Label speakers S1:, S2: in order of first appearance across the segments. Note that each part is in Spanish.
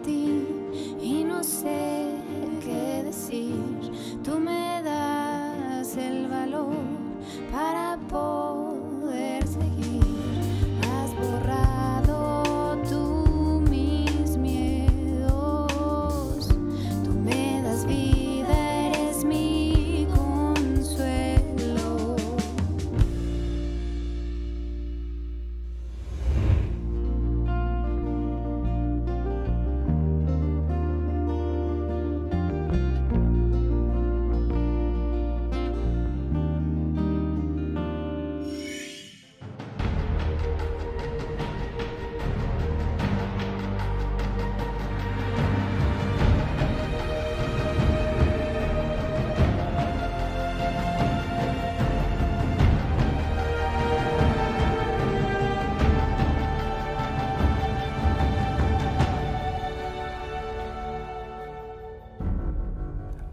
S1: ti y no sé qué decir. Tú me das el valor para poder seguir. Has borrado tú mis miedos. Tú me das vida, eres mi consuelo.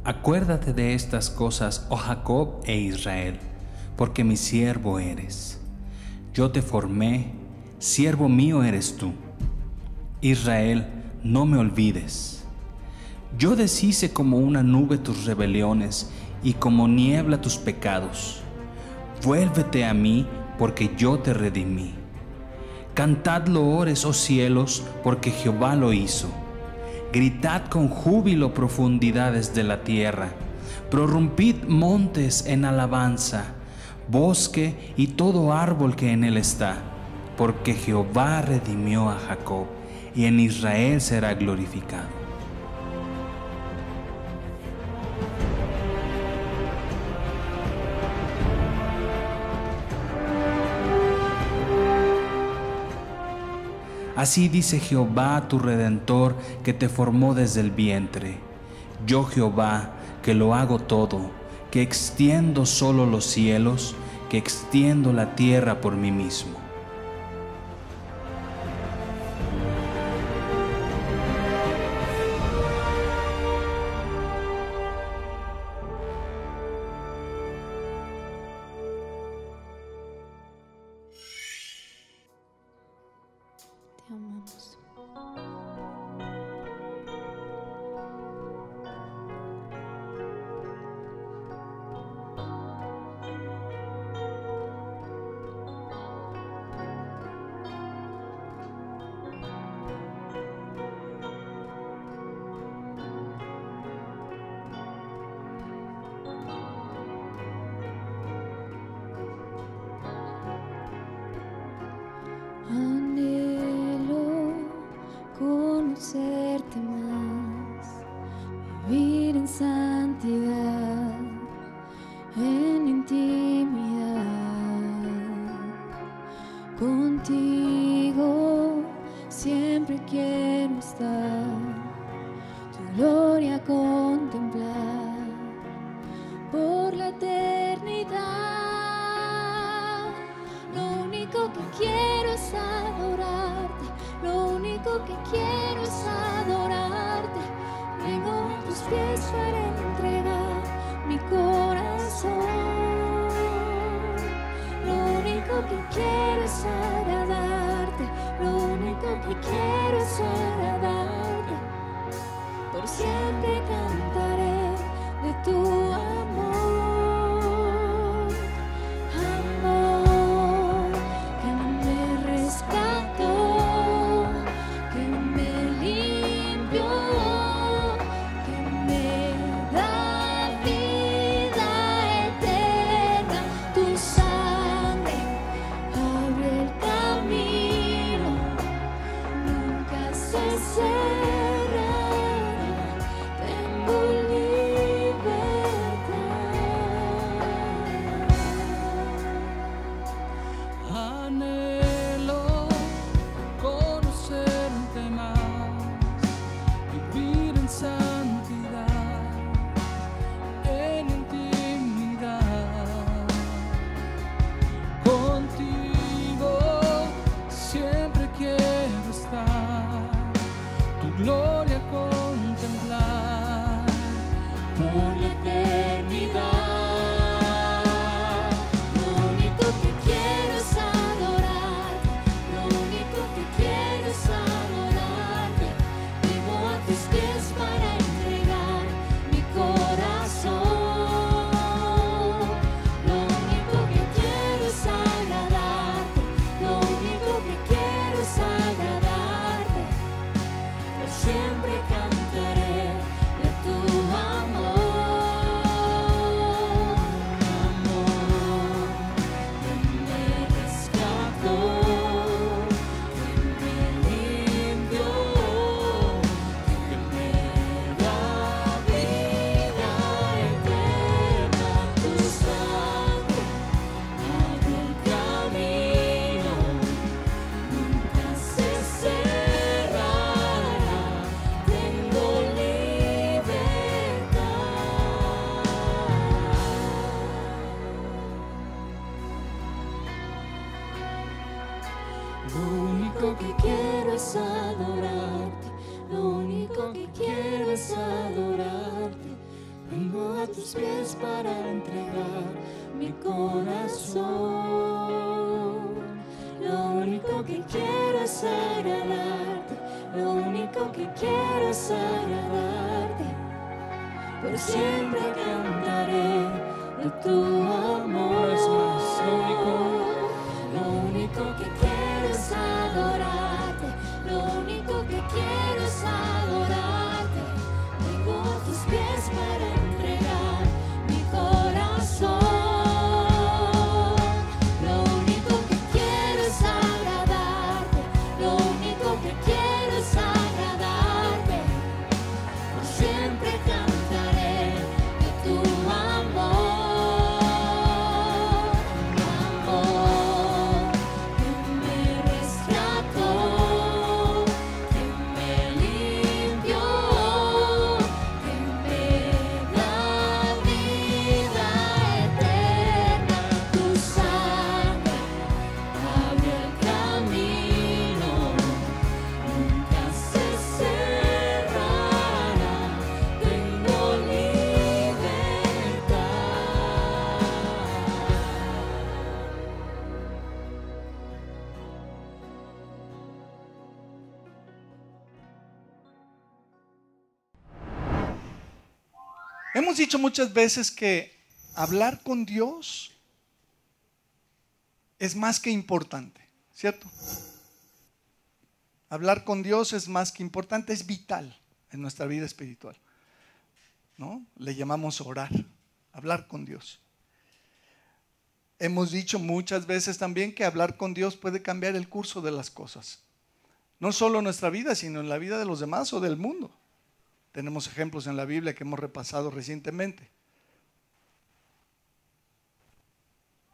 S2: Acuérdate de estas cosas, oh Jacob e Israel, porque mi siervo eres. Yo te formé, siervo mío eres tú. Israel, no me olvides. Yo deshice como una nube tus rebeliones y como niebla tus pecados. Vuélvete a mí, porque yo te redimí. Cantad loores, oh cielos, porque Jehová lo hizo. Gritad con júbilo profundidades de la tierra. Prorrumpid montes en alabanza, bosque y todo árbol que en él está, porque Jehová redimió a Jacob y en Israel será glorificado. Así dice Jehová tu Redentor, que te formó desde el vientre. Yo Jehová, que lo hago todo, que extiendo solo los cielos, que extiendo la tierra por mí mismo.
S1: Te amamos. Anhelo conocerte más, vivir en santidad, en intimidad. Contigo siempre quiero estar, tu gloria contemplar por la eternidad. Lo único que quiero es adorarte, lo único que quiero es adorarte. Vengo a tus pies para entregar mi corazón. Lo único que quiero es agradarte, lo único que quiero es agradarte. Por siempre cantaré de tu amor. Amor que me rescató, que me limpió, que me da vida eterna. Tu sangre abre el camino, nunca se cerrará. Tengo libertad.
S2: Anhelo conocerte más, vivir en santidad, en intimidad. Contigo siempre quiero estar, tu gloria contemplar por la eternidad.
S1: Lo único que quiero es adorarte, lo único que quiero es adorarte. Vivo que quiero es adorarte, lo único que quiero es adorarte. Vengo a tus pies para entregar mi corazón. Lo único que quiero es agradarte, lo único que quiero es agradarte. Por siempre cantaré de tu amor. Lo único que quiero es adorarte, lo único que quiero es adorarte. Vengo a tus pies para entregar mi corazón. Lo único que quiero es agradarte, lo único que quiero es agradarte. Por siempre cantaré de tu amor, amor que me rescató, que me limpió, que me da vida eterna. Tu sangre abre el camino, nunca se cerrará. Tengo libertad.
S3: Hemos dicho muchas veces que hablar con Dios es más que importante, ¿cierto? Hablar con Dios es más que importante, es vital en nuestra vida espiritual, ¿no? Le llamamos orar, hablar con Dios. Hemos dicho muchas veces también que hablar con Dios puede cambiar el curso de las cosas. No solo en nuestra vida, sino en la vida de los demás o del mundo. Tenemos ejemplos en la Biblia que hemos repasado recientemente.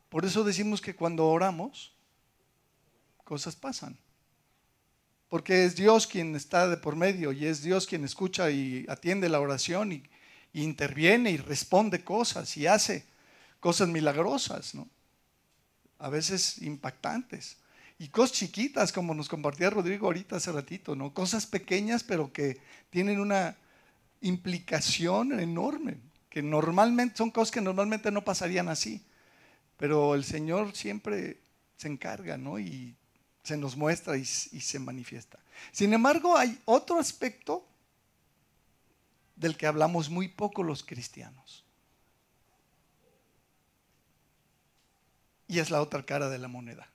S3: Por eso decimos que cuando oramos, cosas pasan. Porque es Dios quien está de por medio y es Dios quien escucha y atiende la oración y interviene y responde cosas y hace cosas milagrosas, ¿no? A veces impactantes. Y cosas chiquitas, como nos compartía Rodrigo ahorita hace ratito, ¿no? Cosas pequeñas pero que tienen una implicación enorme, que normalmente son cosas que normalmente no pasarían así, pero el Señor siempre se encarga, ¿no? Y se nos muestra y se manifiesta. Sin embargo, hay otro aspecto del que hablamos muy poco los cristianos, y es la otra cara de la moneda.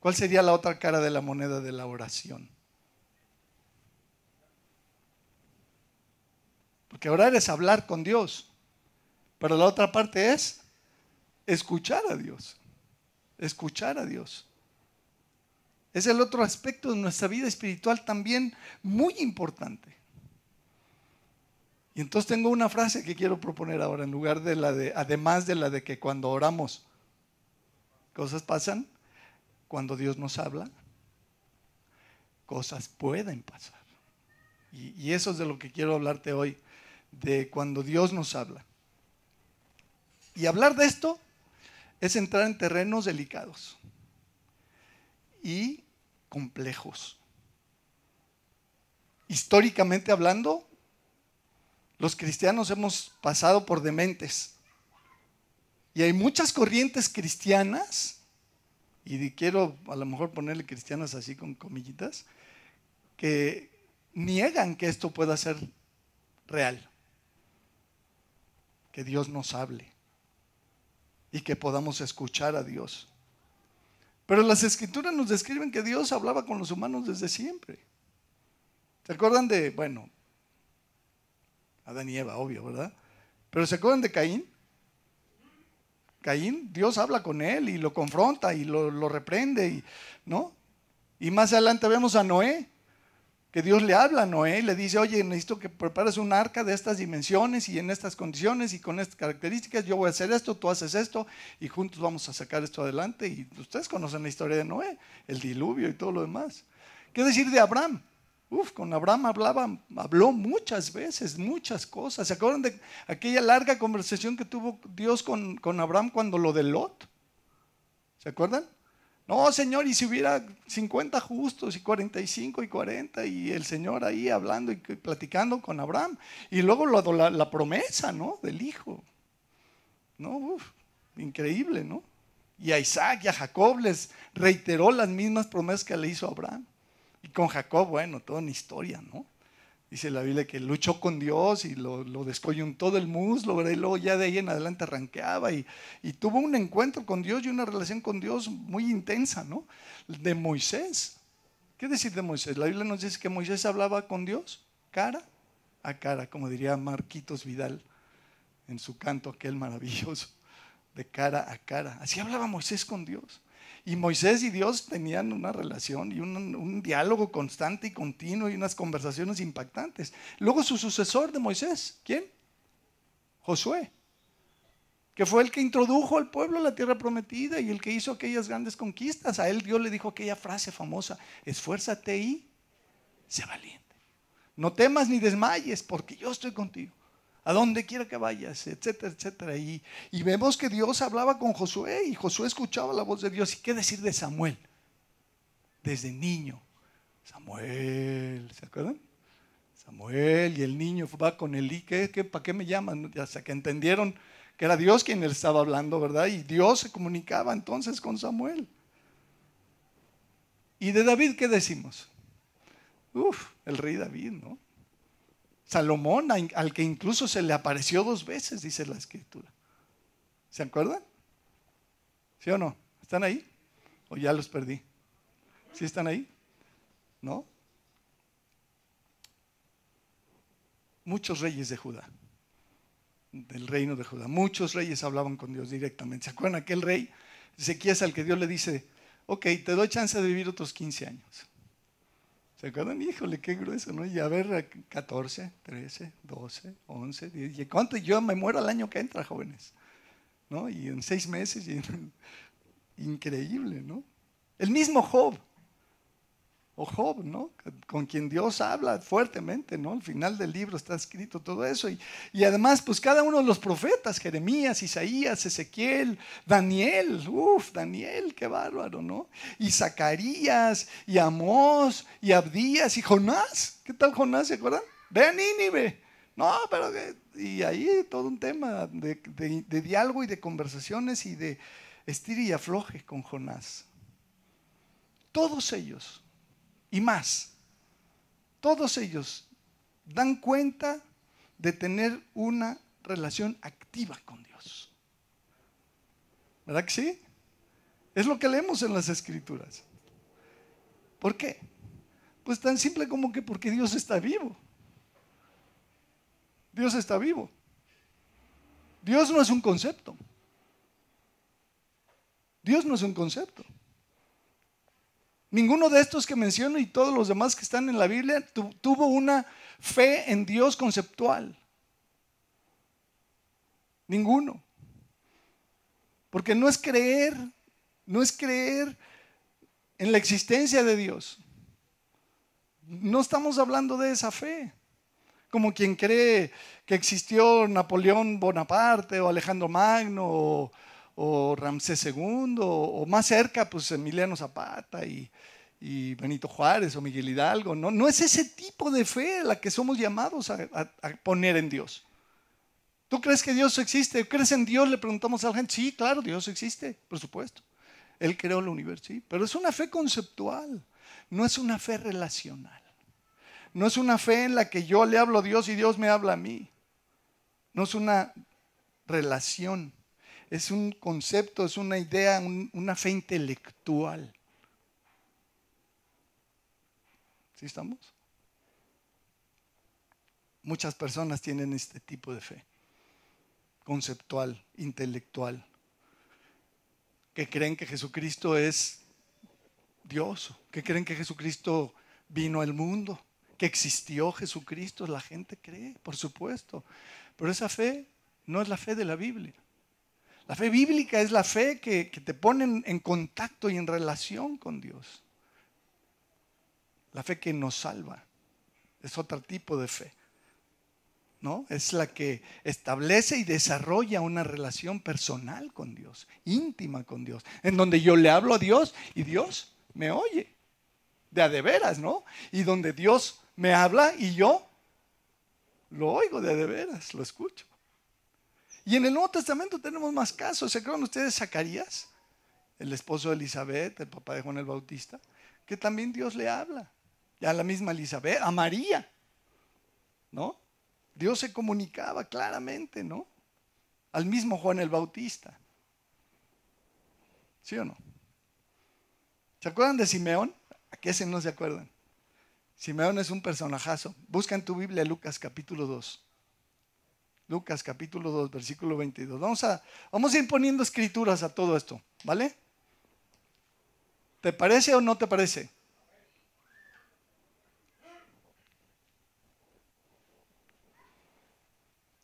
S3: ¿Cuál sería la otra cara de la moneda de la oración? Porque orar es hablar con Dios, pero la otra parte es escuchar a Dios. Escuchar a Dios. Es el otro aspecto de nuestra vida espiritual también muy importante. Y entonces tengo una frase que quiero proponer ahora, en lugar de la de, además de la de que cuando oramos, cosas pasan, cuando Dios nos habla, cosas pueden pasar. Y eso es de lo que quiero hablarte hoy, de cuando Dios nos habla. Y hablar de esto es entrar en terrenos delicados y complejos. Históricamente hablando, los cristianos hemos pasado por dementes. Y hay muchas corrientes cristianas, y quiero a lo mejor ponerle cristianas así con comillitas, que niegan que esto pueda ser real. Que Dios nos hable y que podamos escuchar a Dios. Pero las Escrituras nos describen que Dios hablaba con los humanos desde siempre. ¿Se acuerdan de, bueno, Adán y Eva, obvio, ¿verdad? Pero ¿se acuerdan de Caín? Caín, Dios habla con él y lo confronta y lo reprende, ¿no? Y más adelante vemos a Noé, que Dios le habla a Noé y le dice, oye, necesito que prepares un arca de estas dimensiones y en estas condiciones y con estas características, yo voy a hacer esto, tú haces esto y juntos vamos a sacar esto adelante. Y ustedes conocen la historia de Noé, el diluvio y todo lo demás. ¿Qué decir de Abraham? Con Abraham habló muchas veces, muchas cosas. ¿Se acuerdan de aquella larga conversación que tuvo Dios con Abraham cuando lo de Lot? ¿Se acuerdan? No, Señor, y si hubiera 50 justos y 45 y 40 y el Señor ahí hablando y platicando con Abraham. Y luego la promesa, ¿no? Del hijo. ¿No? Increíble, ¿no? Y a Isaac y a Jacob les reiteró las mismas promesas que le hizo a Abraham. Y con Jacob, bueno, toda una historia, ¿no? Dice la Biblia que luchó con Dios y lo descoyuntó del muslo, ¿verdad? Y luego ya de ahí en adelante arranqueaba y tuvo un encuentro con Dios y una relación con Dios muy intensa, ¿no? De Moisés. ¿Qué decir de Moisés? La Biblia nos dice que Moisés hablaba con Dios cara a cara, como diría Marquitos Vidal en su canto aquel maravilloso, de cara a cara. Así hablaba Moisés con Dios. Y Moisés y Dios tenían una relación y un diálogo constante y continuo y unas conversaciones impactantes. Luego su sucesor de Moisés, ¿quién? Josué, que fue el que introdujo al pueblo a la tierra prometida y el que hizo aquellas grandes conquistas. A él Dios le dijo aquella frase famosa: esfuérzate y sé valiente. No temas ni desmayes, porque yo estoy contigo. A donde quiera que vayas, etcétera, etcétera. Y vemos que Dios hablaba con Josué y Josué escuchaba la voz de Dios. ¿Y qué decir de Samuel? Desde niño. Samuel, ¿se acuerdan? Samuel, y el niño va con Elí. ¿Para qué me llaman? Hasta que entendieron que era Dios quien le estaba hablando, ¿verdad? Y Dios se comunicaba entonces con Samuel. ¿Y de David qué decimos? El rey David, ¿no? Salomón, al que incluso se le apareció 2 veces, dice la Escritura. ¿Se acuerdan? ¿Sí o no? ¿Están ahí? ¿O ya los perdí? ¿Sí están ahí? ¿No? Muchos reyes de Judá, del reino de Judá, muchos reyes hablaban con Dios directamente. ¿Se acuerdan? Aquel rey, Ezequías, al que Dios le dice: ok, te doy chance de vivir otros 15 años. ¿Se acuerdan? Híjole, qué grueso, ¿no? Y a ver, 14, 13, 12, 11, 10. ¿Y cuánto? Yo me muero el año que entra, jóvenes, ¿no? Y en 6 meses, increíble, ¿no? El mismo Job, ¿no? Con quien Dios habla fuertemente, ¿no? Al final del libro está escrito todo eso. Y además, pues cada uno de los profetas: Jeremías, Isaías, Ezequiel, Daniel. Daniel, qué bárbaro, ¿no? Y Zacarías, y Amós, y Abdías, y Jonás. ¿Qué tal Jonás? ¿Se acuerdan? Ve a Nínive. No, pero y ahí todo un tema de diálogo y de conversaciones y de estira y afloje con Jonás. Todos ellos y más, todos ellos dan cuenta de tener una relación activa con Dios. ¿Verdad que sí? Es lo que leemos en las Escrituras. ¿Por qué? Pues tan simple como que porque Dios está vivo. Dios está vivo. Dios no es un concepto. Dios no es un concepto. Ninguno de estos que menciono y todos los demás que están en la Biblia tuvo una fe en Dios conceptual. Ninguno. Porque no es creer en la existencia de Dios. No estamos hablando de esa fe. Como quien cree que existió Napoleón Bonaparte o Alejandro Magno o Ramsés II, o más cerca, pues Emiliano Zapata y Benito Juárez o Miguel Hidalgo. No es ese tipo de fe la que somos llamados a poner en Dios. ¿Tú crees que Dios existe? ¿Crees en Dios? Le preguntamos a la gente. Sí, claro, Dios existe, por supuesto. Él creó el universo, sí, pero es una fe conceptual, no es una fe relacional. No es una fe en la que yo le hablo a Dios y Dios me habla a mí. No es una relación. Es un concepto, es una idea, una fe intelectual. ¿Sí estamos? Muchas personas tienen este tipo de fe. Conceptual, intelectual. Que creen que Jesucristo es Dios. Que creen que Jesucristo vino al mundo. Que existió Jesucristo. La gente cree, por supuesto. Pero esa fe no es la fe de la Biblia. La fe bíblica es la fe que te pone en contacto y en relación con Dios. La fe que nos salva. Es otro tipo de fe. ¿no? Es la que establece y desarrolla una relación personal con Dios, íntima con Dios, en donde yo le hablo a Dios y Dios me oye, de a de veras, ¿no? Y donde Dios me habla y yo lo oigo de a de veras, lo escucho. Y en el Nuevo Testamento tenemos más casos. ¿Se acuerdan ustedes de Zacarías, el esposo de Elizabeth, el papá de Juan el Bautista? Que también Dios le habla. Y a la misma Elizabeth, a María, ¿no? Dios se comunicaba claramente, ¿no? Al mismo Juan el Bautista. ¿Sí o no? ¿Se acuerdan de Simeón? ¿A qué se no se acuerdan? Simeón es un personajazo. Busca en tu Biblia Lucas capítulo 2. Lucas capítulo 2, versículo 22. Vamos a ir poniendo escrituras a todo esto, ¿vale? ¿Te parece o no te parece?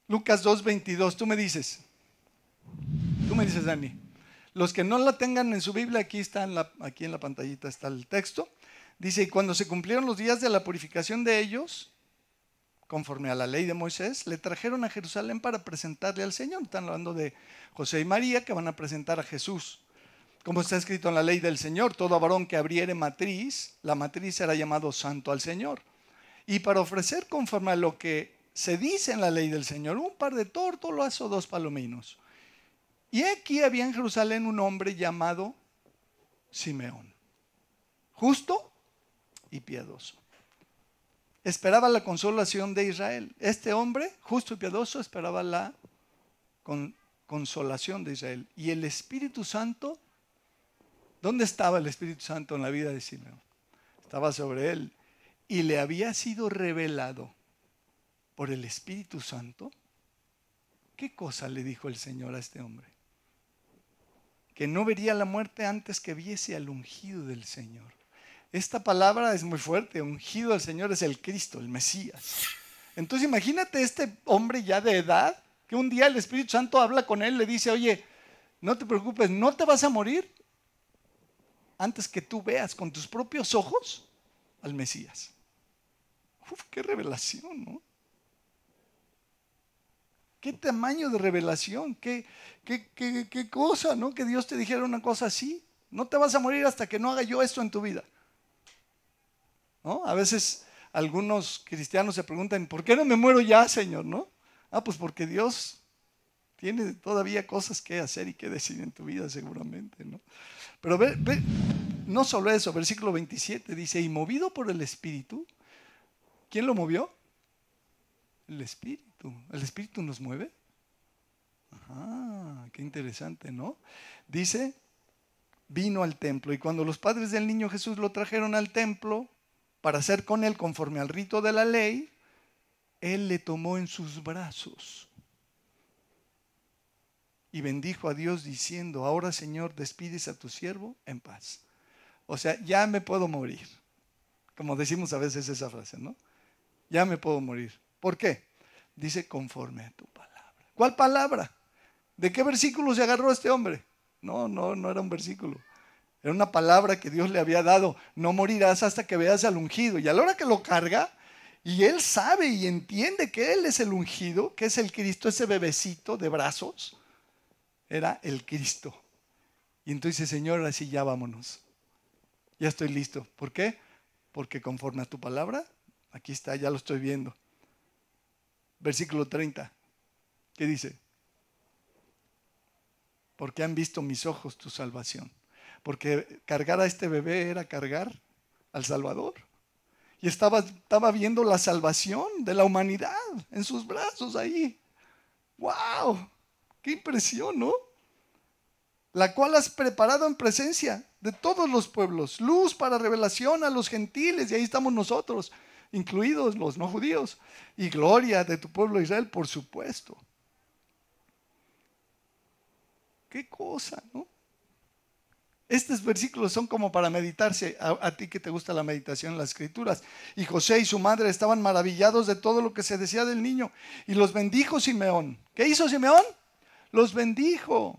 S3: Lucas 2, 22. Tú me dices, Dani. Los que no la tengan en su Biblia, aquí en la pantallita está el texto. Dice, y cuando se cumplieron los días de la purificación de ellos, conforme a la ley de Moisés, le trajeron a Jerusalén para presentarle al Señor. Están hablando de José y María, que van a presentar a Jesús. Como está escrito en la ley del Señor, todo varón que abriere matriz, la matriz será llamado santo al Señor. Y para ofrecer conforme a lo que se dice en la ley del Señor, un par de tórtolas o 2 palominos. Y aquí había en Jerusalén un hombre llamado Simeón, justo y piadoso. Esperaba la consolación de Israel. Este hombre, justo y piadoso, esperaba la consolación de Israel. Y el Espíritu Santo, ¿dónde estaba el Espíritu Santo en la vida de Simeón? Estaba sobre él. Y le había sido revelado por el Espíritu Santo. ¿Qué cosa le dijo el Señor a este hombre? Que no vería la muerte antes que viese al ungido del Señor. Esta palabra es muy fuerte. Ungido del Señor es el Cristo, el Mesías. Entonces imagínate este hombre ya de edad, que un día el Espíritu Santo habla con él, le dice, oye, no te preocupes, no te vas a morir antes que tú veas con tus propios ojos al Mesías. Uf, qué revelación, ¿no? Qué tamaño de revelación, qué cosa, ¿no? Que Dios te dijera una cosa así. No te vas a morir hasta que no haga yo esto en tu vida, ¿no? A veces algunos cristianos se preguntan, ¿por qué no me muero ya, Señor? ¿No? Pues porque Dios tiene todavía cosas que hacer y que decir en tu vida seguramente, ¿no? Pero ve, no solo eso, versículo 27 dice, y movido por el Espíritu, ¿quién lo movió? El Espíritu. ¿El Espíritu nos mueve? Ajá, qué interesante, ¿no? Dice, vino al templo, y cuando los padres del niño Jesús lo trajeron al templo para hacer con él conforme al rito de la ley, él le tomó en sus brazos y bendijo a Dios diciendo, ahora Señor, despides a tu siervo en paz. O sea, ya me puedo morir. Como decimos a veces esa frase, ¿no? Ya me puedo morir. ¿Por qué? Dice, conforme a tu palabra. ¿Cuál palabra? ¿De qué versículo se agarró este hombre? No era un versículo. Era una palabra que Dios le había dado. No morirás hasta que veas al ungido. Y a la hora que lo carga, y él sabe y entiende que él es el ungido, que es el Cristo, ese bebecito de brazos, era el Cristo. Y entonces dice, Señor, así ya vámonos. Ya estoy listo. ¿Por qué? Porque conforme a tu palabra, aquí está, ya lo estoy viendo. Versículo 30. ¿Qué dice? Porque han visto mis ojos tu salvación. Porque cargar a este bebé era cargar al Salvador. Y estaba viendo la salvación de la humanidad en sus brazos ahí. ¡Wow! ¡Qué impresión!, ¿no? La cual has preparado en presencia de todos los pueblos. Luz para revelación a los gentiles. Y ahí estamos nosotros, incluidos los no judíos. Y gloria de tu pueblo Israel, por supuesto. ¡Qué cosa!, ¿no? Estos versículos son como para meditarse, a ti que te gusta la meditación en las Escrituras. Y José y su madre estaban maravillados de todo lo que se decía del niño. Y los bendijo Simeón. ¿Qué hizo Simeón? Los bendijo.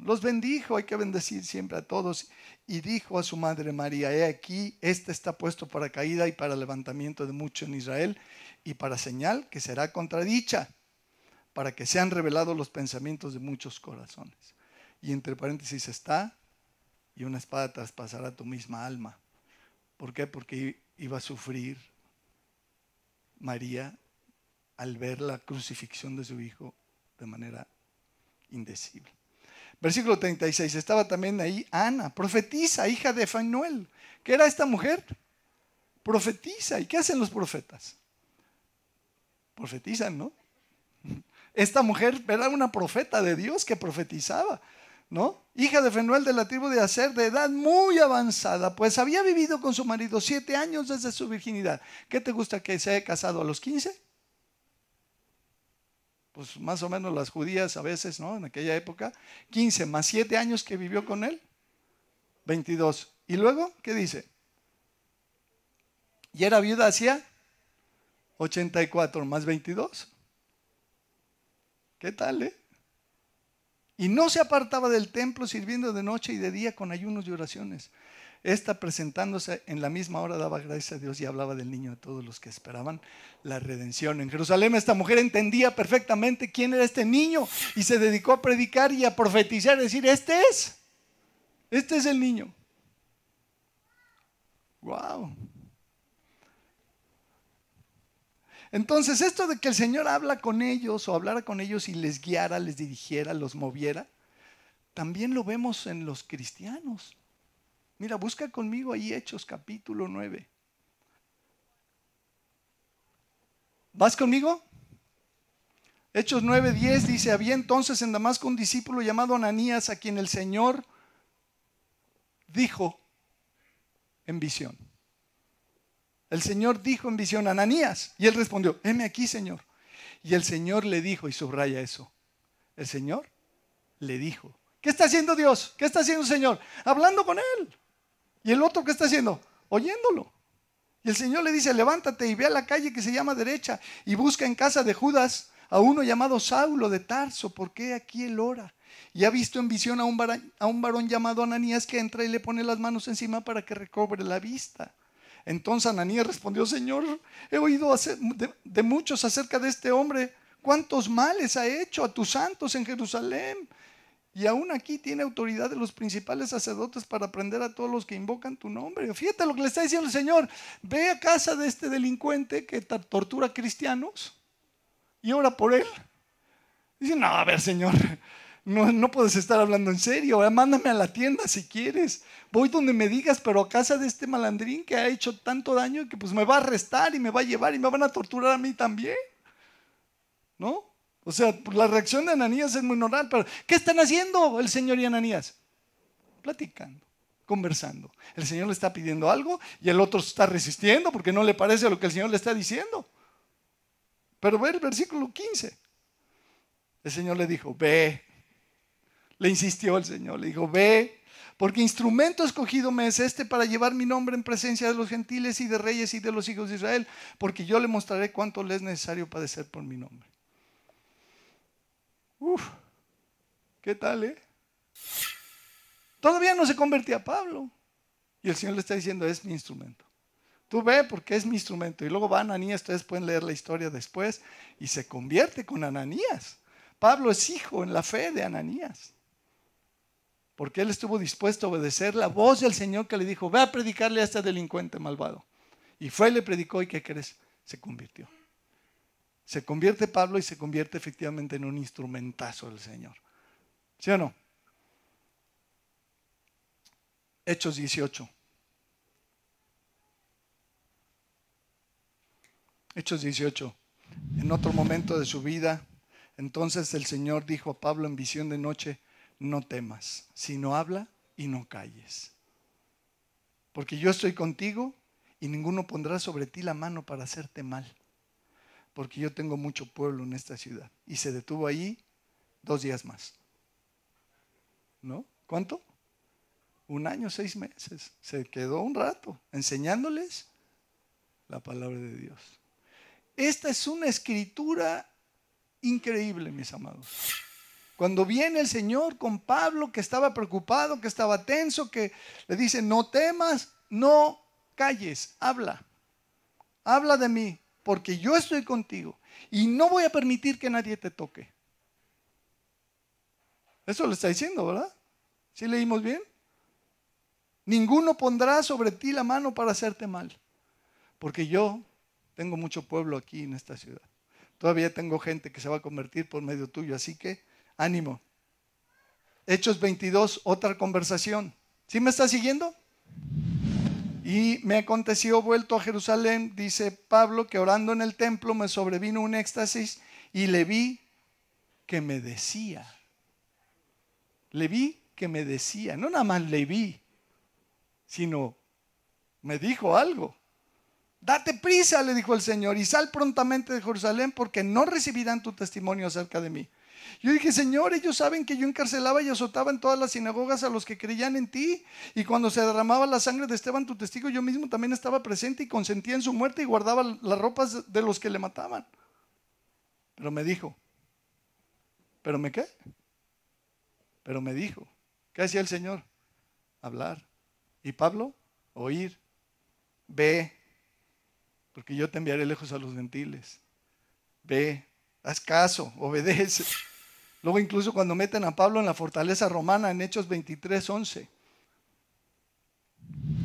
S3: Hay que bendecir siempre a todos. Y dijo a su madre María, he aquí, este está puesto para caída y para levantamiento de muchos en Israel, y para señal que será contradicha. para que sean revelados los pensamientos de muchos corazones. Y entre paréntesis está, y una espada traspasará tu misma alma. ¿Por qué? Porque iba a sufrir María al ver la crucifixión de su hijo de manera indecible. Versículo 36, estaba también ahí Ana, profetisa, hija de Fanuel. ¿Qué era esta mujer? Profetiza. ¿Y qué hacen los profetas? Profetizan, ¿no? Esta mujer era una profeta de Dios que profetizaba, ¿no? Hija de Fanuel de la tribu de Aser, de edad muy avanzada, pues había vivido con su marido 7 años desde su virginidad. ¿Qué te gusta que se haya casado a los 15? Pues más o menos las judías a veces, ¿no? En aquella época, 15 más 7 años que vivió con él, 22. ¿Y luego qué dice? Y era viuda hacía 84 más 22. ¿Qué tal, Y no se apartaba del templo, sirviendo de noche y de día con ayunos y oraciones. Esta, presentándose en la misma hora, daba gracias a Dios y hablaba del niño a todos los que esperaban la redención. En Jerusalén esta mujer entendía perfectamente quién era este niño y se dedicó a predicar y a profetizar, a decir, este es el niño. ¡Wow! Entonces, esto de que el Señor habla con ellos o hablara con ellos y les guiara, les dirigiera, los moviera, también lo vemos en los cristianos. Mira, busca conmigo ahí Hechos capítulo 9. ¿Vas conmigo? Hechos 9:10 dice, había entonces en Damasco un discípulo llamado Ananías, a quien el Señor dijo en visión. El Señor dijo en visión, Ananías, y él respondió, heme aquí, Señor. Y el Señor le dijo, y subraya eso, el Señor le dijo, ¿qué está haciendo Dios? ¿Qué está haciendo el Señor? Hablando con él. ¿Y el otro qué está haciendo? Oyéndolo. Y el Señor le dice, levántate y ve a la calle que se llama derecha y busca en casa de Judas a uno llamado Saulo de Tarso, porque aquí él ora. Y ha visto en visión a un varón llamado Ananías que entra y le pone las manos encima para que recobre la vista. Entonces Ananías respondió, Señor, he oído de muchos acerca de este hombre, cuántos males ha hecho a tus santos en Jerusalén. Y aún aquí tiene autoridad de los principales sacerdotes para prender a todos los que invocan tu nombre. Fíjate lo que le está diciendo el Señor. Ve a casa de este delincuente que tortura cristianos y ora por él. Dice, no, a ver, Señor, no puedes estar hablando en serio. Mándame a la tienda si quieres. Voy donde me digas, pero a casa de este malandrín que ha hecho tanto daño que pues me va a arrestar y me va a llevar y me van a torturar a mí también. ¿No? O sea, la reacción de Ananías es muy normal, pero ¿qué están haciendo el Señor y Ananías? Platicando, conversando. El Señor le está pidiendo algo y el otro está resistiendo porque no le parece lo que el Señor le está diciendo. Pero ve el versículo 15. El Señor le dijo, ve. Le insistió el Señor, le dijo, ve, porque instrumento escogido me es este para llevar mi nombre en presencia de los gentiles y de reyes y de los hijos de Israel, porque yo le mostraré cuánto le es necesario padecer por mi nombre. ¿Qué tal, Todavía no se convertía Pablo. Y el Señor le está diciendo, es mi instrumento. Tú ve porque es mi instrumento. Y luego va Ananías, ustedes pueden leer la historia después, y se convierte con Ananías. Pablo es hijo en la fe de Ananías. Porque él estuvo dispuesto a obedecer la voz del Señor que le dijo, ve a predicarle a este delincuente malvado. Y fue y le predicó, ¿y qué crees? Se convirtió. Se convierte Pablo y se convierte efectivamente en un instrumentazo del Señor. ¿Sí o no? Hechos 18. Hechos 18. En otro momento de su vida, entonces el Señor dijo a Pablo en visión de noche, no temas, sino habla y no calles. Porque yo estoy contigo y ninguno pondrá sobre ti la mano para hacerte mal. Porque yo tengo mucho pueblo en esta ciudad. Y se detuvo ahí 2 días más. ¿No? ¿Cuánto? 1 año, 6 meses. Se quedó un rato enseñándoles la palabra de Dios. Esta es una escritura increíble, mis amados. Cuando viene el Señor con Pablo, que estaba preocupado, que estaba tenso, que le dice, no temas, no calles, habla. Habla de mí. porque yo estoy contigo y no voy a permitir que nadie te toque. Eso le está diciendo, ¿verdad? ¿Sí leímos bien? Ninguno pondrá sobre ti la mano para hacerte mal, porque yo tengo mucho pueblo aquí en esta ciudad. Todavía tengo gente que se va a convertir por medio tuyo, así que ánimo. Hechos 22, otra conversación. ¿Sí me está siguiendo? Y me aconteció vuelto a Jerusalén, dice Pablo, que orando en el templo me sobrevino un éxtasis y le vi que me decía. Le vi que me decía, no nada más le vi, sino me dijo algo. Date prisa, le dijo el Señor, y sal prontamente de Jerusalén porque no recibirán tu testimonio acerca de mí. Yo dije, Señor, ellos saben que yo encarcelaba y azotaba en todas las sinagogas a los que creían en ti. Y cuando se derramaba la sangre de Esteban, tu testigo, yo mismo también estaba presente y consentía en su muerte y guardaba las ropas de los que le mataban. Pero me dijo, ¿pero me qué? Pero me dijo, ¿qué hacía el Señor? Hablar. ¿Y Pablo? Oír. Ve, porque yo te enviaré lejos a los gentiles. Ve, haz caso, obedece. Luego incluso cuando meten a Pablo en la fortaleza romana en Hechos 23:11.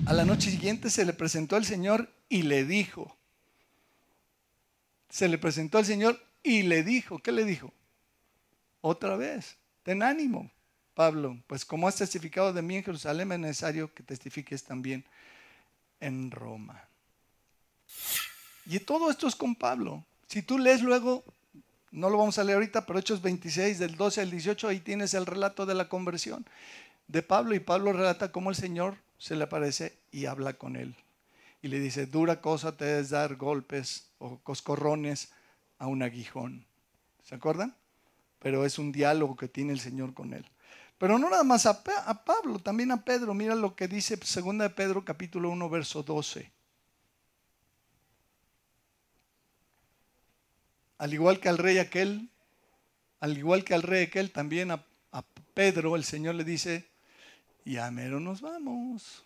S3: A la noche siguiente se le presentó el Señor y le dijo. Se le presentó al Señor y le dijo. ¿Qué le dijo? Otra vez, ten ánimo, Pablo, pues como has testificado de mí en Jerusalén, es necesario que testifiques también en Roma. Y todo esto es con Pablo. Si tú lees luego, no lo vamos a leer ahorita, pero Hechos 26, del 12 al 18, ahí tienes el relato de la conversión de Pablo. Y Pablo relata cómo el Señor se le aparece y habla con él. Y le dice, dura cosa te es dar golpes o coscorrones a un aguijón. ¿Se acuerdan? Pero es un diálogo que tiene el Señor con él. Pero no nada más a Pablo, también a Pedro. Mira lo que dice 2 de Pedro capítulo 1, verso 12. Al igual que al rey aquel, también a Pedro el Señor le dice, ya mero nos vamos.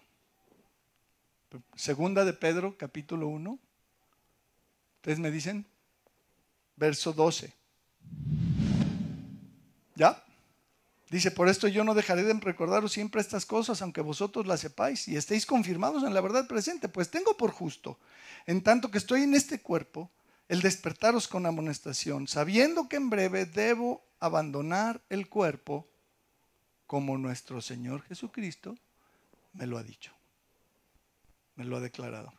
S3: 2 de Pedro capítulo 1. Ustedes me dicen, verso 12. ¿Ya? Dice, por esto yo no dejaré de recordaros siempre estas cosas, aunque vosotros las sepáis y estéis confirmados en la verdad presente, pues tengo por justo, en tanto que estoy en este cuerpo, el despertaros con amonestación, sabiendo que en breve debo abandonar el cuerpo, como nuestro Señor Jesucristo me lo ha dicho, me lo ha declarado.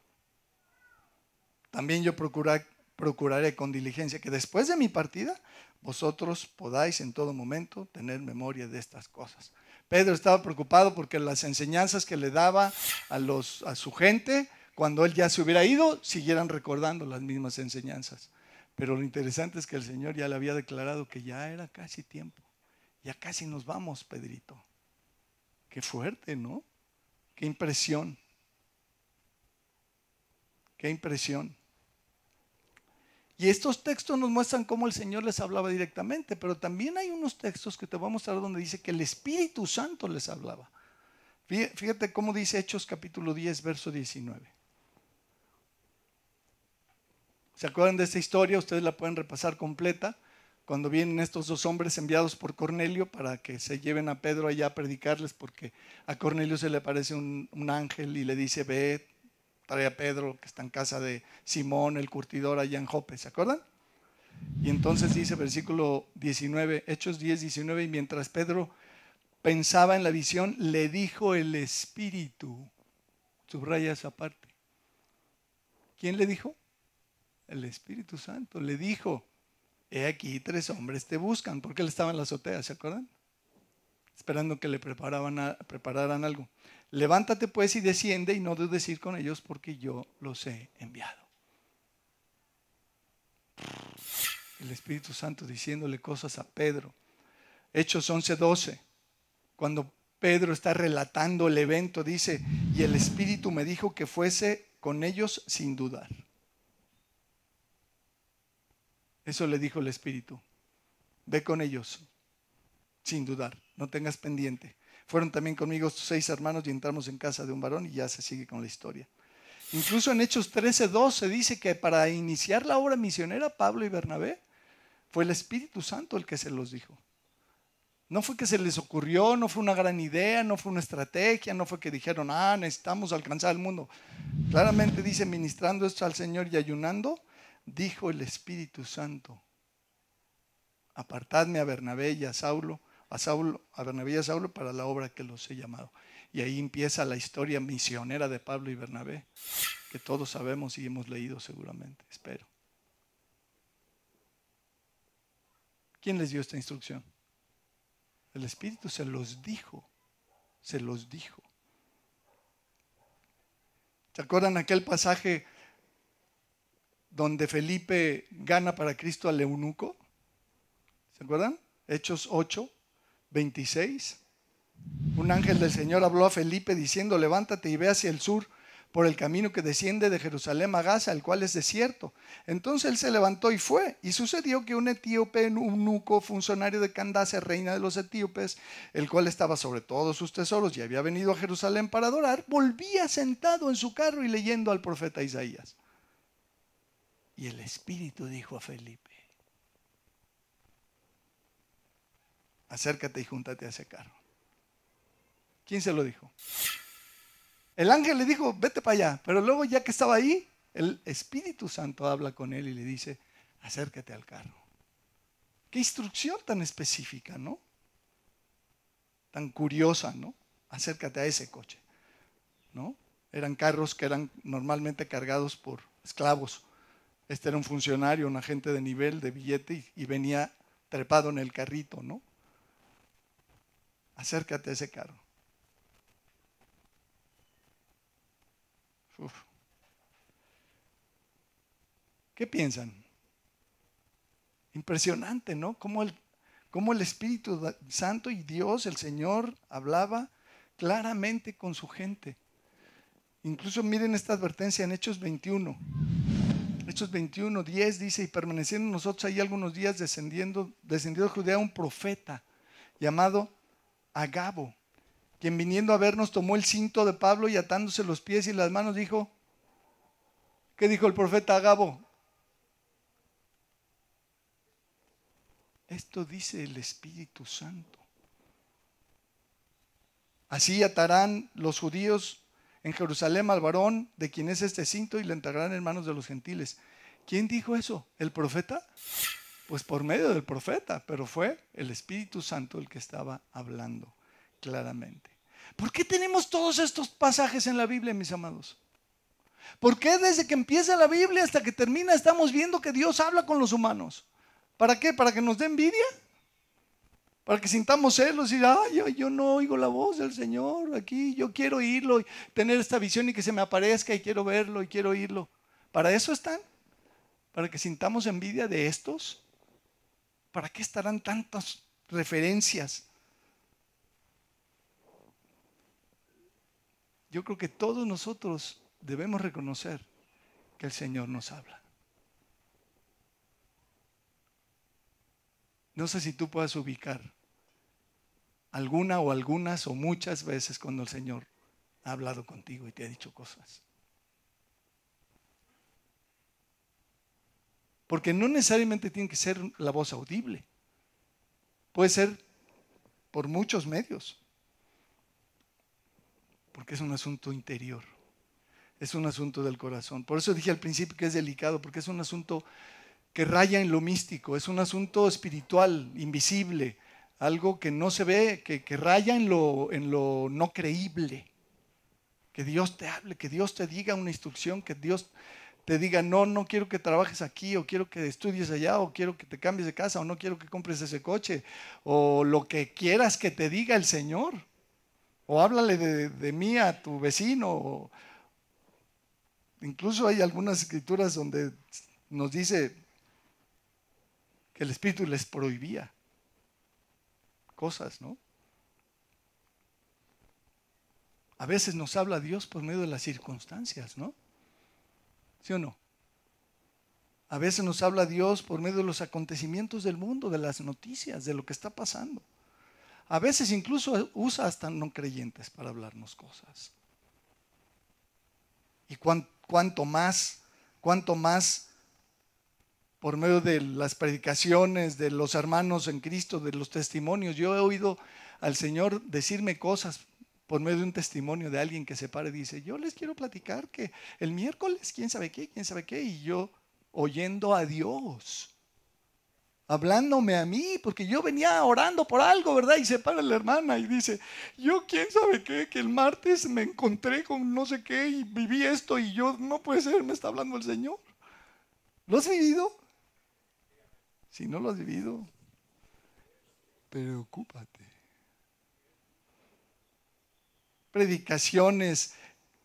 S3: También yo procuraré con diligencia que después de mi partida, vosotros podáis en todo momento tener memoria de estas cosas. Pedro estaba preocupado porque las enseñanzas que le daba a su gente, cuando él ya se hubiera ido, siguieran recordando las mismas enseñanzas. Pero lo interesante es que el Señor ya le había declarado que ya era casi tiempo. Ya casi nos vamos, Pedrito. Qué fuerte, ¿no? Qué impresión. Qué impresión. Y estos textos nos muestran cómo el Señor les hablaba directamente, pero también hay unos textos que te voy a mostrar donde dice que el Espíritu Santo les hablaba. Fíjate cómo dice Hechos capítulo 10, verso 19. ¿Se acuerdan de esta historia? Ustedes la pueden repasar completa. Cuando vienen estos dos hombres enviados por Cornelio para que se lleven a Pedro allá a predicarles, porque a Cornelio se le aparece un ángel y le dice, ve, trae a Pedro que está en casa de Simón, el curtidor allá en Jope. ¿Se acuerdan? Y entonces dice versículo 19, Hechos 10, 19, y mientras Pedro pensaba en la visión, le dijo el Espíritu. Subraya esa parte. ¿Quién le dijo? El Espíritu Santo le dijo, he aquí 3 hombres te buscan, porque él estaba en la azotea, ¿se acuerdan? Esperando que le prepararan algo. Levántate pues y desciende y no dudes ir con ellos porque yo los he enviado. El Espíritu Santo diciéndole cosas a Pedro. Hechos 11:12. Cuando Pedro está relatando el evento, dice, y el Espíritu me dijo que fuese con ellos sin dudar. Eso le dijo el Espíritu. Ve con ellos sin dudar, no tengas pendiente. Fueron también conmigo 6 hermanos y entramos en casa de un varón y ya se sigue con la historia. Incluso en Hechos 13:2 se dice que para iniciar la obra misionera, Pablo y Bernabé, fue el Espíritu Santo el que se los dijo. No fue que se les ocurrió, no fue una gran idea, no fue una estrategia, no fue que dijeron, necesitamos alcanzar el mundo. Claramente dice, ministrando esto al Señor y ayunando, dijo el Espíritu Santo, apartadme a Bernabé y a Saulo, a Bernabé y a Saulo para la obra que los he llamado. Y ahí empieza la historia misionera de Pablo y Bernabé, que todos sabemos y hemos leído seguramente, espero. ¿Quién les dio esta instrucción? El Espíritu se los dijo, se los dijo. ¿Se acuerdan aquel pasaje donde Felipe gana para Cristo al eunuco? ¿Se acuerdan? Hechos 8:26. Un ángel del Señor habló a Felipe diciendo, levántate y ve hacia el sur por el camino que desciende de Jerusalén a Gaza, el cual es desierto. Entonces él se levantó y fue. Y sucedió que un etíope, un eunuco, funcionario de Candace, reina de los etíopes, el cual estaba sobre todos sus tesoros y había venido a Jerusalén para adorar, volvía sentado en su carro y leyendo al profeta Isaías. Y el Espíritu dijo a Felipe, acércate y júntate a ese carro. ¿Quién se lo dijo? El ángel le dijo, vete para allá. Pero luego, ya que estaba ahí, el Espíritu Santo habla con él y le dice, acércate al carro. Qué instrucción tan específica, ¿no? Tan curiosa, ¿no? Acércate a ese coche, ¿no? Eran carros que eran normalmente cargados por esclavos. Este era un funcionario, un agente de nivel, de billete, y venía trepado en el carrito, ¿no? Acércate a ese carro. Uf. ¿Qué piensan? Impresionante, ¿no? Cómo el Espíritu Santo y Dios, el Señor, hablaba claramente con su gente. Incluso miren esta advertencia en Hechos 21. Hechos 21:10 dice, y permaneciendo nosotros ahí algunos días, descendió de Judea un profeta llamado Agabo, quien viniendo a vernos tomó el cinto de Pablo y atándose los pies y las manos dijo, ¿qué dijo el profeta Agabo? Esto dice el Espíritu Santo. Así atarán los judíos en Jerusalén al varón de quien es este cinto y le entregarán en manos de los gentiles. ¿Quién dijo eso? ¿El profeta? Pues por medio del profeta, pero fue el Espíritu Santo el que estaba hablando claramente. ¿Por qué tenemos todos estos pasajes en la Biblia, mis amados? ¿Por qué desde que empieza la Biblia hasta que termina estamos viendo que Dios habla con los humanos? ¿Para qué? ¿Para que nos dé envidia? ¿Para que sintamos celos y yo no oigo la voz del Señor aquí? Yo quiero oírlo, tener esta visión y que se me aparezca y quiero verlo y quiero oírlo. ¿Para eso están? ¿Para que sintamos envidia de estos? ¿Para qué estarán tantas referencias? Yo creo que todos nosotros debemos reconocer que el Señor nos habla. No sé si tú puedas ubicar alguna o algunas o muchas veces cuando el Señor ha hablado contigo y te ha dicho cosas. Porque no necesariamente tiene que ser la voz audible. Puede ser por muchos medios. Porque es un asunto interior. Es un asunto del corazón. Por eso dije al principio que es delicado, porque es un asunto que raya en lo místico. Es un asunto espiritual, invisible. Algo que no se ve, que raya en lo no creíble. Que Dios te hable, que Dios te diga una instrucción, que Dios te diga, no quiero que trabajes aquí, o quiero que estudies allá, o quiero que te cambies de casa, o no quiero que compres ese coche, o lo que quieras que te diga el Señor. O háblale de mí a tu vecino. Incluso hay algunas escrituras donde nos dice que el Espíritu les prohibía cosas, ¿no? A veces nos habla Dios por medio de las circunstancias, ¿no? ¿Sí o no? A veces nos habla Dios por medio de los acontecimientos del mundo, de las noticias, de lo que está pasando. A veces incluso usa hasta no creyentes para hablarnos cosas. Y cuánto más por medio de las predicaciones de los hermanos en Cristo, de los testimonios. Yo he oído al Señor decirme cosas por medio de un testimonio de alguien que se para y dice, yo les quiero platicar que el miércoles, quién sabe qué, y yo oyendo a Dios, hablándome a mí, porque yo venía orando por algo, ¿verdad? Y se para la hermana y dice, yo quién sabe qué, que el martes me encontré con no sé qué y viví esto y yo, no puede ser, me está hablando el Señor. ¿Lo has vivido? Si no lo has vivido, preocúpate. Predicaciones,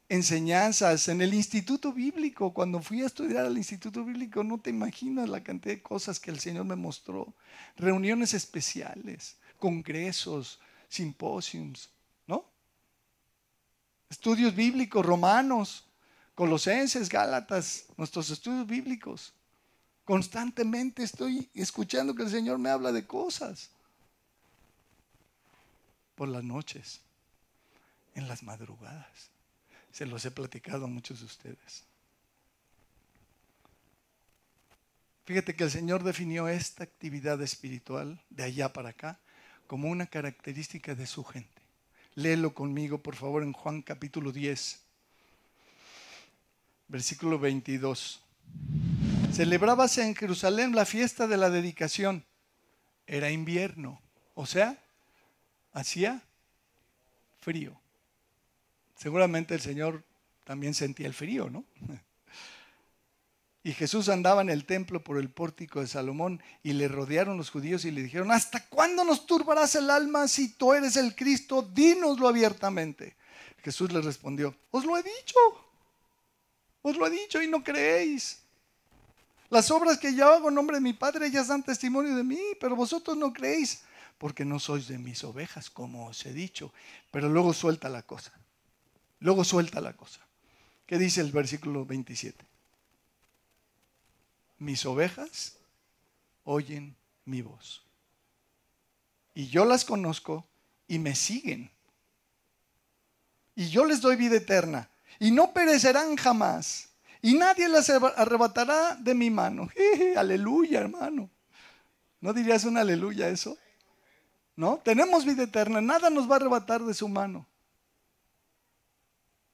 S3: enseñanzas en el instituto bíblico. Cuando fui a estudiar al instituto bíblico, no te imaginas la cantidad de cosas que el Señor me mostró. Reuniones especiales, congresos, simposios, ¿no? Estudios bíblicos, Romanos, Colosenses, Gálatas, nuestros estudios bíblicos. Constantemente estoy escuchando que el Señor me habla de cosas. Por las noches, en las madrugadas. Se los he platicado a muchos de ustedes. Fíjate que el Señor definió esta actividad espiritual de allá para acá como una característica de su gente. Léelo conmigo, por favor, en Juan capítulo 10, versículo 22. Celebrábase en Jerusalén la fiesta de la dedicación. Era invierno, o sea, hacía frío. Seguramente el Señor también sentía el frío, ¿no? Y Jesús andaba en el templo por el pórtico de Salomón y le rodearon los judíos y le dijeron, ¿hasta cuándo nos turbarás el alma? Si tú eres el Cristo, dínoslo abiertamente. Jesús les respondió, os lo he dicho y no creéis. Las obras que yo hago en nombre de mi Padre, ellas dan testimonio de mí, pero vosotros no creéis, porque no sois de mis ovejas, como os he dicho. Pero luego suelta la cosa. ¿Qué dice el versículo 27? Mis ovejas oyen mi voz. Y yo las conozco y me siguen. Y yo les doy vida eterna. Y no perecerán jamás. Y nadie las arrebatará de mi mano. Aleluya, hermano. ¿No dirías un aleluya eso? ¿No? Tenemos vida eterna. Nada nos va a arrebatar de su mano.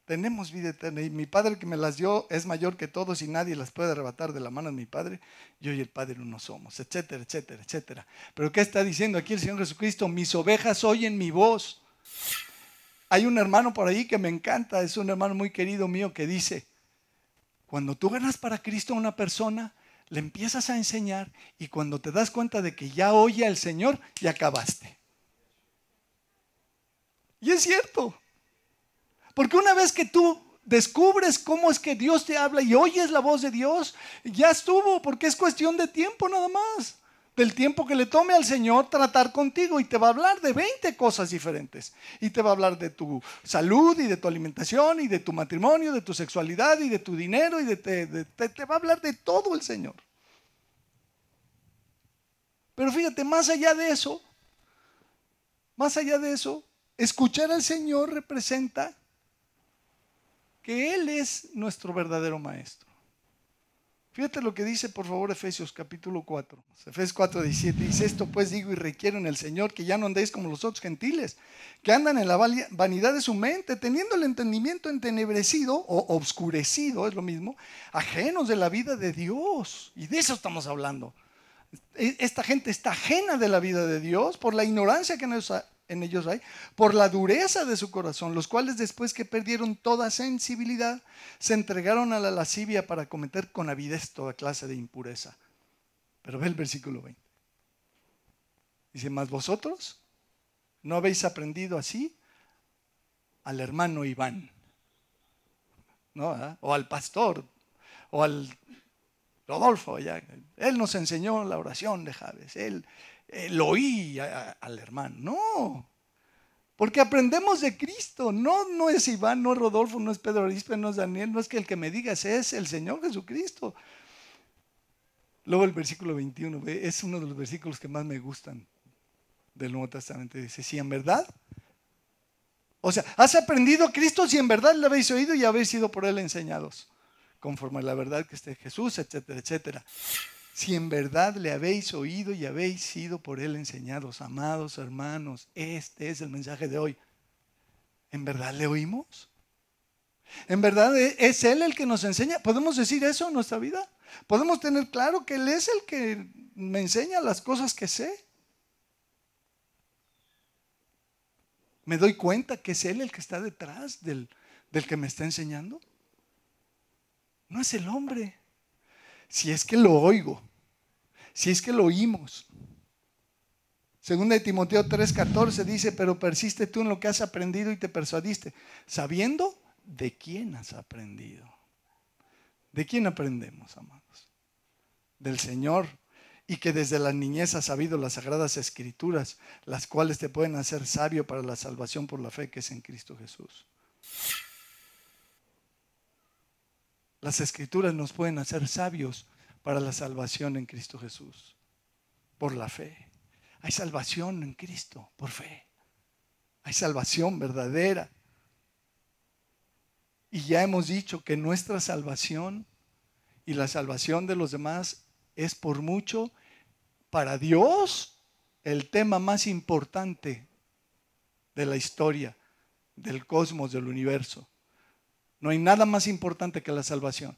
S3: Tenemos vida eterna. Y mi Padre que me las dio es mayor que todos y nadie las puede arrebatar de la mano de mi Padre. Yo y el Padre uno somos, etcétera, etcétera, etcétera. Pero ¿qué está diciendo aquí el Señor Jesucristo? Mis ovejas oyen mi voz. Hay un hermano por ahí que me encanta. Es un hermano muy querido mío que dice, cuando tú ganas para Cristo a una persona, le empiezas a enseñar y cuando te das cuenta de que ya oye al Señor, ya acabaste. Y es cierto. Porque una vez que tú descubres cómo es que Dios te habla y oyes la voz de Dios, ya estuvo, porque es cuestión de tiempo nada más. Del tiempo que le tome al Señor tratar contigo y te va a hablar de 20 cosas diferentes. Y te va a hablar de tu salud y de tu alimentación y de tu matrimonio, de tu sexualidad y de tu dinero y te va a hablar de todo el Señor. Pero fíjate, más allá de eso, escuchar al Señor representa que Él es nuestro verdadero maestro. Fíjate lo que dice, por favor, Efesios capítulo 4. Efesios 4:17 dice, esto pues digo y requiero en el Señor que ya no andéis como los otros gentiles, que andan en la vanidad de su mente, teniendo el entendimiento entenebrecido o obscurecido, es lo mismo, ajenos de la vida de Dios. Y de eso estamos hablando. Esta gente está ajena de la vida de Dios por la ignorancia que en ellos hay, por la dureza de su corazón, los cuales después que perdieron toda sensibilidad, se entregaron a la lascivia para cometer con avidez toda clase de impureza. Pero ve el versículo 20. Dice, mas vosotros no habéis aprendido así al hermano Iván, ¿no? O al pastor, o al Rodolfo, ya. Él nos enseñó la oración de Jabes, él lo oí al hermano. No, porque aprendemos de Cristo. No es Iván, no es Rodolfo, no es Pedro Arispe, no es Daniel, no es que el que me digas es el Señor Jesucristo. Luego el versículo 21, es uno de los versículos que más me gustan del Nuevo Testamento. Dice, si en verdad O sea, has aprendido a Cristo si en verdad le habéis oído y habéis sido por Él enseñados, conforme a la verdad que está en Jesús, etcétera, etcétera. Si en verdad le habéis oído y habéis sido por Él enseñados, amados hermanos, este es el mensaje de hoy. ¿En verdad le oímos? ¿En verdad es Él el que nos enseña? ¿Podemos decir eso en nuestra vida? ¿Podemos tener claro que Él es el que me enseña las cosas que sé? ¿Me doy cuenta que es Él el que está detrás del que me está enseñando? No es el hombre. Si es que lo oigo, si es que lo oímos. Segunda de Timoteo 3:14 dice, pero persiste tú en lo que has aprendido y te persuadiste, sabiendo de quién has aprendido. ¿De quién aprendemos, amados? Del Señor. Y que desde la niñez has sabido las sagradas escrituras, las cuales te pueden hacer sabio para la salvación por la fe que es en Cristo Jesús. Las escrituras nos pueden hacer sabios para la salvación en Cristo Jesús, por la fe. Hay salvación en Cristo, por fe. Hay salvación verdadera. Y ya hemos dicho que nuestra salvación y la salvación de los demás es por mucho, para Dios, el tema más importante de la historia, del cosmos, del universo. No hay nada más importante que la salvación.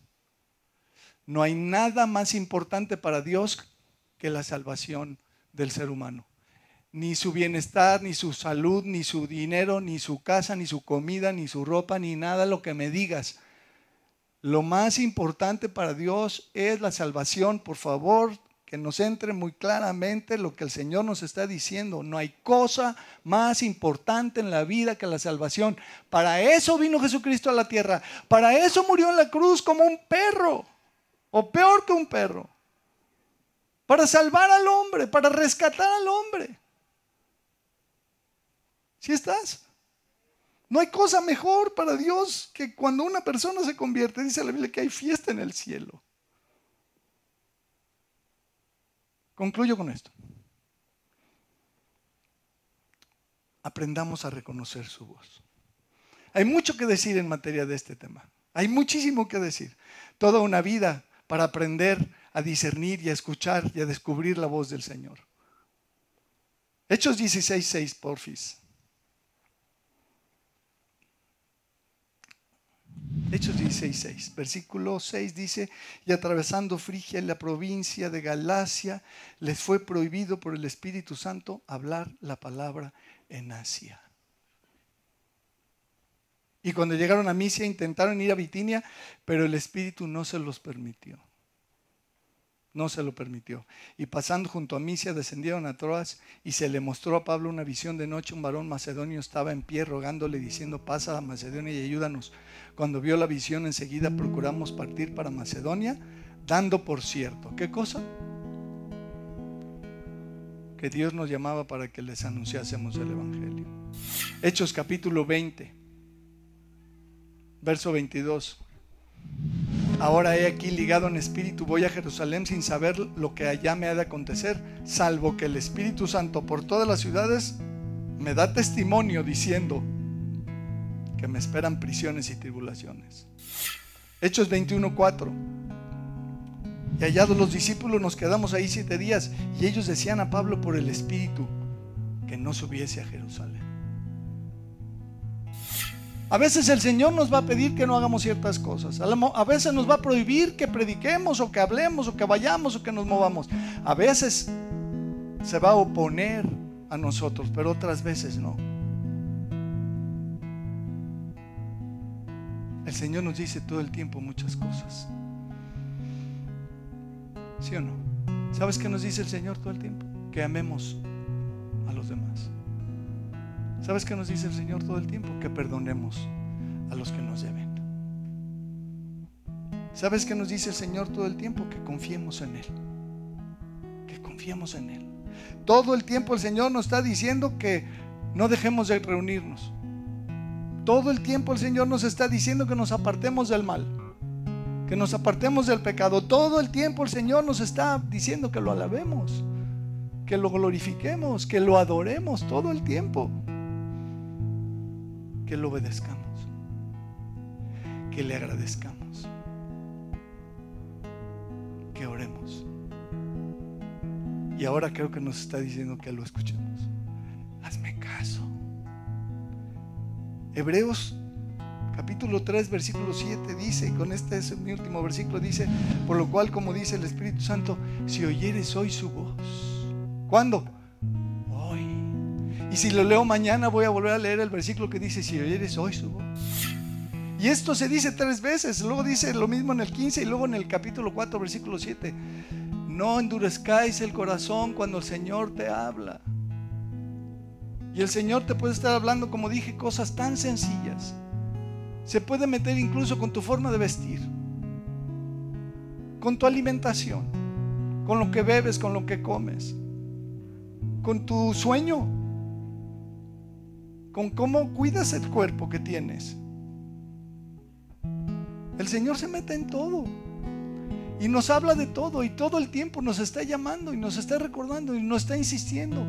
S3: No hay nada más importante para Dios que la salvación del ser humano. Ni su bienestar, ni su salud, ni su dinero, ni su casa, ni su comida, ni su ropa, ni nada lo que me digas. Lo más importante para Dios es la salvación. Por favor, que nos entre muy claramente lo que el Señor nos está diciendo. No hay cosa más importante en la vida que la salvación. Para eso vino Jesucristo a la tierra. Para eso murió en la cruz como un perro, o peor que un perro. Para salvar al hombre, para rescatar al hombre. ¿Sí estás? No hay cosa mejor para Dios que cuando una persona se convierte. Dice la Biblia que hay fiesta en el cielo. Concluyo con esto. Aprendamos a reconocer su voz. Hay mucho que decir en materia de este tema. Hay muchísimo que decir. Toda una vida para aprender a discernir y a escuchar y a descubrir la voz del Señor. Hechos 16:6, porfis. Hechos 16:6, versículo 6 dice, y atravesando Frigia y la provincia de Galacia, les fue prohibido por el Espíritu Santo hablar la palabra en Asia. Y cuando llegaron a Misia intentaron ir a Bitinia, pero el Espíritu no se los permitió. No se lo permitió. Y pasando junto a Misia descendieron a Troas y se le mostró a Pablo una visión de noche. Un varón macedonio estaba en pie rogándole diciendo, pasa a Macedonia y ayúdanos. Cuando vio la visión enseguida procuramos partir para Macedonia, dando por cierto. ¿Qué cosa? Que Dios nos llamaba para que les anunciásemos el Evangelio. Hechos capítulo 20, verso 22. Ahora he aquí ligado en espíritu, voy a Jerusalén sin saber lo que allá me ha de acontecer, salvo que el Espíritu Santo por todas las ciudades me da testimonio diciendo que me esperan prisiones y tribulaciones. Hechos 21:4. Y hallados los discípulos nos quedamos ahí 7 días y ellos decían a Pablo por el Espíritu que no subiese a Jerusalén. A veces el Señor nos va a pedir que no hagamos ciertas cosas. A veces nos va a prohibir que prediquemos o que hablemos o que vayamos o que nos movamos. A veces se va a oponer a nosotros, pero otras veces no. El Señor nos dice todo el tiempo muchas cosas. ¿Sí o no? ¿Sabes qué nos dice el Señor todo el tiempo? Que amemos a los demás. ¿Sabes qué nos dice el Señor todo el tiempo? Que perdonemos a los que nos deben. ¿Sabes qué nos dice el Señor todo el tiempo? Que confiemos en Él. Que confiemos en Él. Todo el tiempo el Señor nos está diciendo que no dejemos de reunirnos. Todo el tiempo el Señor nos está diciendo que nos apartemos del mal, que nos apartemos del pecado. Todo el tiempo el Señor nos está diciendo que lo alabemos, que lo glorifiquemos, que lo adoremos todo el tiempo. que lo obedezcamos, que le agradezcamos, que oremos. Y ahora creo que nos está diciendo que lo escuchemos. Hazme caso. Hebreos capítulo 3 versículo 7 dice, y con este es mi último versículo, dice: por lo cual, como dice el Espíritu Santo, si oyeres hoy su voz. ¿Cuándo? Hoy. Y si lo leo mañana, voy a volver a leer el versículo que dice: si oyeres hoy su voz. Y esto se dice 3 veces. Luego dice lo mismo en el 15 y luego en el capítulo 4 versículo 7. No endurezcáis el corazón cuando el Señor te habla. Y el Señor te puede estar hablando, como dije, cosas tan sencillas. Se puede meter incluso con tu forma de vestir, con tu alimentación, con lo que bebes, con lo que comes, con tu sueño, con cómo cuidas el cuerpo que tienes. El Señor se mete en todo y nos habla de todo, y todo el tiempo nos está llamando y nos está recordando y nos está insistiendo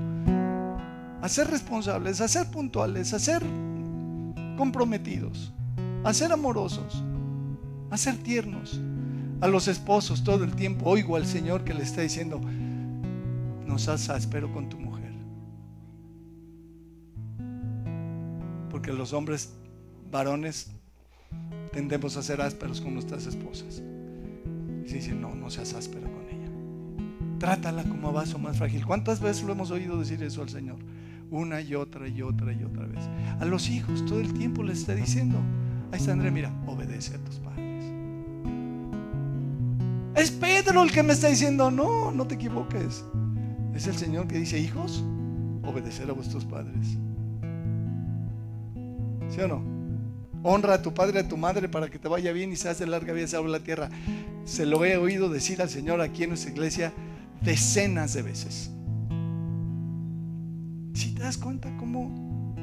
S3: a ser responsables, a ser puntuales, a ser comprometidos, a ser amorosos, a ser tiernos. A los esposos todo el tiempo oigo al Señor que le está diciendo: no seas áspero con tu mujer. Porque los hombres varones tendemos a ser ásperos con nuestras esposas. Y dicen: no seas áspero con ella, trátala como vaso más frágil. ¿Cuántas veces lo hemos oído decir eso al Señor? Una y otra y otra y otra vez. A los hijos todo el tiempo les está diciendo: ahí está Andrea, mira, obedece a tus padres. Es Pedro el que me está diciendo: no te equivoques. Es el Señor que dice: hijos, obedecer a vuestros padres. ¿Sí o no? Honra a tu padre y a tu madre para que te vaya bien y seas de larga vida sobre la tierra. Se lo he oído decir al Señor aquí en nuestra iglesia decenas de veces. Si te das cuenta cómo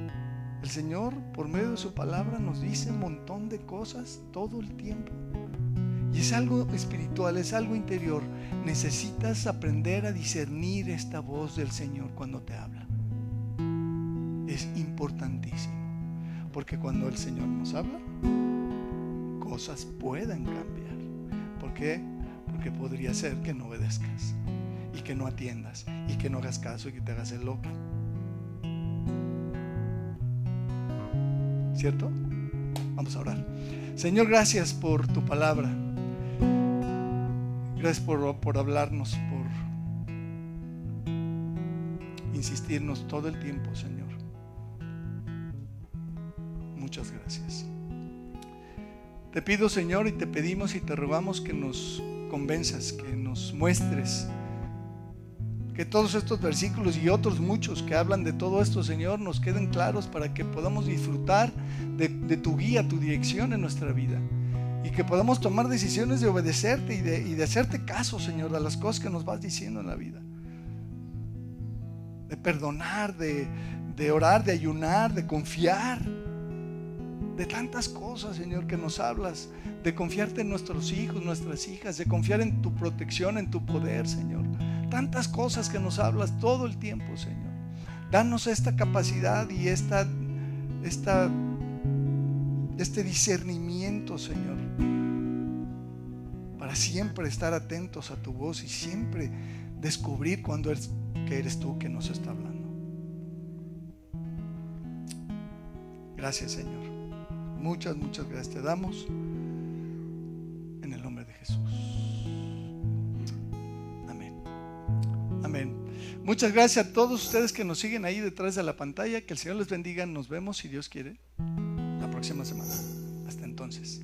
S3: el Señor, por medio de su palabra, nos dice un montón de cosas todo el tiempo. Y es algo espiritual, es algo interior. Necesitas aprender a discernir esta voz del Señor cuando te habla. Es importantísimo. Porque cuando el Señor nos habla, cosas pueden cambiar. ¿Por qué? Porque podría ser que no obedezcas, y que no atiendas, y que no hagas caso, y que te hagas el loco. ¿Cierto? Vamos a orar. Señor, gracias por tu palabra. Gracias por hablarnos, por insistirnos todo el tiempo, Señor. Muchas gracias. Te pido, Señor, y te pedimos y te rogamos que nos convenzas, que nos muestres, que todos estos versículos y otros muchos que hablan de todo esto, Señor, nos queden claros para que podamos disfrutar de tu guía, tu dirección en nuestra vida, y que podamos tomar decisiones de obedecerte y de hacerte caso, Señor, a las cosas que nos vas diciendo en la vida, de perdonar, de orar, de ayunar, de confiar, de tantas cosas, Señor, que nos hablas, de confiarte en nuestros hijos, nuestras hijas, de confiar en tu protección, en tu poder, Señor. Tantas cosas que nos hablas todo el tiempo, Señor. Danos esta capacidad y este discernimiento, Señor, para siempre estar atentos a tu voz y siempre descubrir cuando eres tú que nos está hablando. Gracias, Señor. Muchas gracias te damos en el nombre de Jesús. Amén. Amén. Muchas gracias a todos ustedes que nos siguen ahí detrás de la pantalla. Que el Señor les bendiga. Nos vemos, si Dios quiere, la próxima semana. Hasta entonces.